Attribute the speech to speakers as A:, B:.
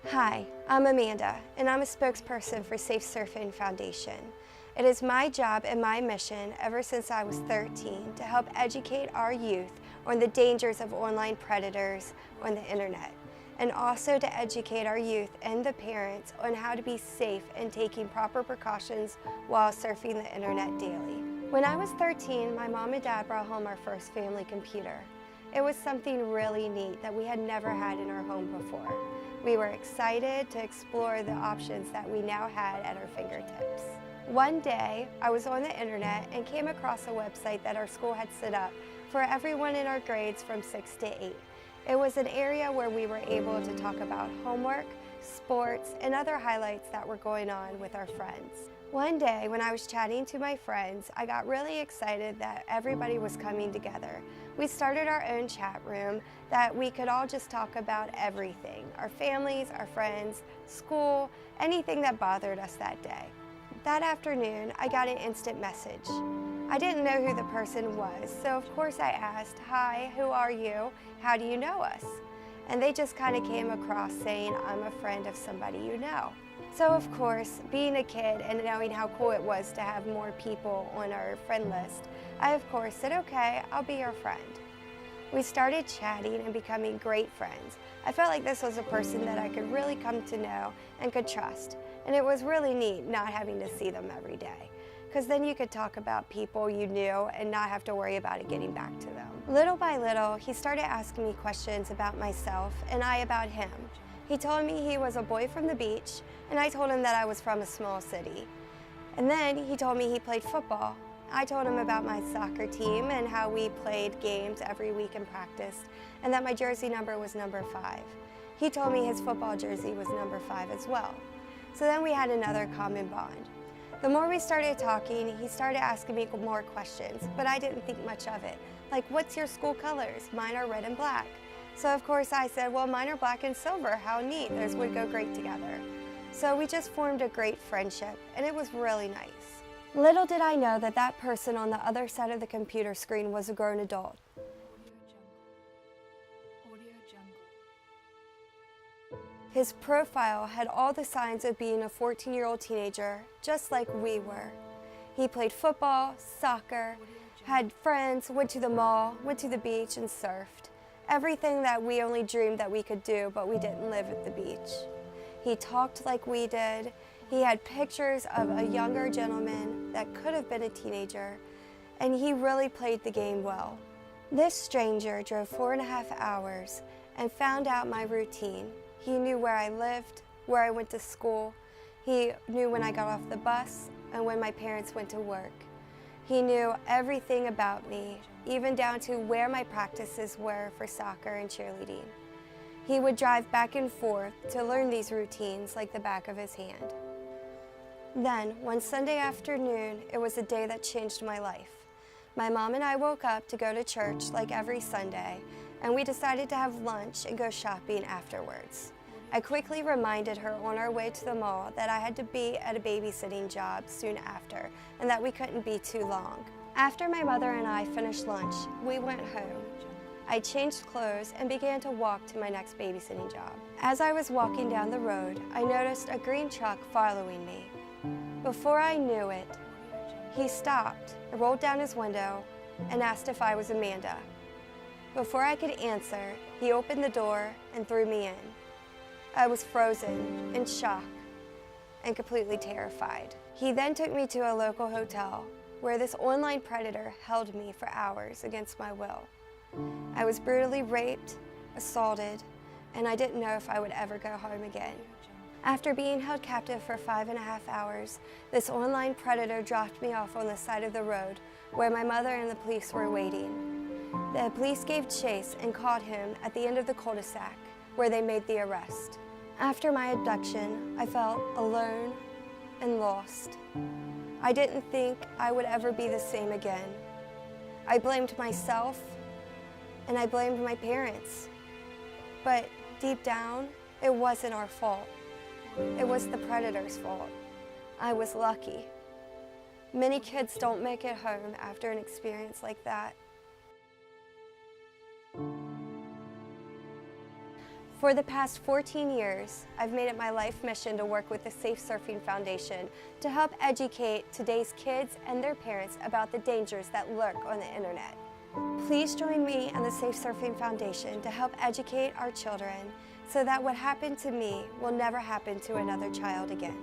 A: Hi, I'm Amanda, and I'm a spokesperson for Safe Surfing Foundation. It is my job and my mission ever since I was 13 to help educate our youth on the dangers of online predators on the internet, and also to educate our youth and the parents on how to be safe and taking proper precautions while surfing the internet daily. When I was 13, my mom and dad brought home our first family computer. It was something really neat that we had never had in our home before. We were excited to explore the options that we now had at our fingertips. One day, I was on the internet and came across a website that our school had set up for everyone in our grades from 6 to 8. It was an area where we were able to talk about homework, sports, and other highlights that were going on with our friends. One day, when I was chatting to my friends, I got really excited that everybody was coming together. We started our own chat room that we could all just talk about everything, our families, our friends, school, anything that bothered us that day. That afternoon, I got an instant message. I didn't know who the person was, so of course I asked, "Hi, who are you? How do you know us?" And they just kind of came across saying, "I'm a friend of somebody you know." So of course, being a kid and knowing how cool it was to have more people on our friend list, I of course said, "Okay, I'll be your friend." We started chatting and becoming great friends. I felt like this was a person that I could really come to know and could trust. And it was really neat not having to see them every day, because then you could talk about people you knew and not have to worry about it getting back to them. Little by little, he started asking me questions about myself and I about him. He told me he was a boy from the beach, and I told him that I was from a small city. And then he told me he played football. I told him about my soccer team and how we played games every week and practiced, and that my jersey number was number 5. He told me his football jersey was number 5 as well. So then we had another common bond. The more we started talking, he started asking me more questions, but I didn't think much of it. Like, "What's your school colors?" "Mine are red and black." So of course I said, "Well, mine are black and silver. How neat. Those would go great together." So we just formed a great friendship, and it was really nice. Little did I know that that person on the other side of the computer screen was a grown adult. His profile had all the signs of being a 14-year-old teenager, just like we were. He played football, soccer, had friends, went to the mall, went to the beach, and surfed. Everything that we only dreamed that we could do, but we didn't live at the beach. He talked like we did. He had pictures of a younger gentleman that could have been a teenager, and he really played the game well. This stranger drove 4.5 hours and found out my routine. He knew where I lived, where I went to school. He knew when I got off the bus and when my parents went to work. He knew everything about me, even down to where my practices were for soccer and cheerleading. He would drive back and forth to learn these routines like the back of his hand. Then, one Sunday afternoon, it was a day that changed my life. My mom and I woke up to go to church like every Sunday, and we decided to have lunch and go shopping afterwards. I quickly reminded her on our way to the mall that I had to be at a babysitting job soon after, and that we couldn't be too long. After my mother and I finished lunch, we went home. I changed clothes and began to walk to my next babysitting job. As I was walking down the road, I noticed a green truck following me. Before I knew it, he stopped, rolled down his window, and asked if I was Amanda. Before I could answer, he opened the door and threw me in. I was frozen, in shock, and completely terrified. He then took me to a local hotel where this online predator held me for hours against my will. I was brutally raped, assaulted, and I didn't know if I would ever go home again. After being held captive for 5.5 hours, this online predator dropped me off on the side of the road where my mother and the police were waiting. The police gave chase and caught him at the end of the cul-de-sac, where they made the arrest. After my abduction, I felt alone and lost. I didn't think I would ever be the same again. I blamed myself, and I blamed my parents. But deep down, it wasn't our fault. It was the predator's fault. I was lucky. Many kids don't make it home after an experience like that. For the past 14 years, I've made it my life mission to work with the Safe Surfing Foundation to help educate today's kids and their parents about the dangers that lurk on the internet. Please join me and the Safe Surfing Foundation to help educate our children so that what happened to me will never happen to another child again.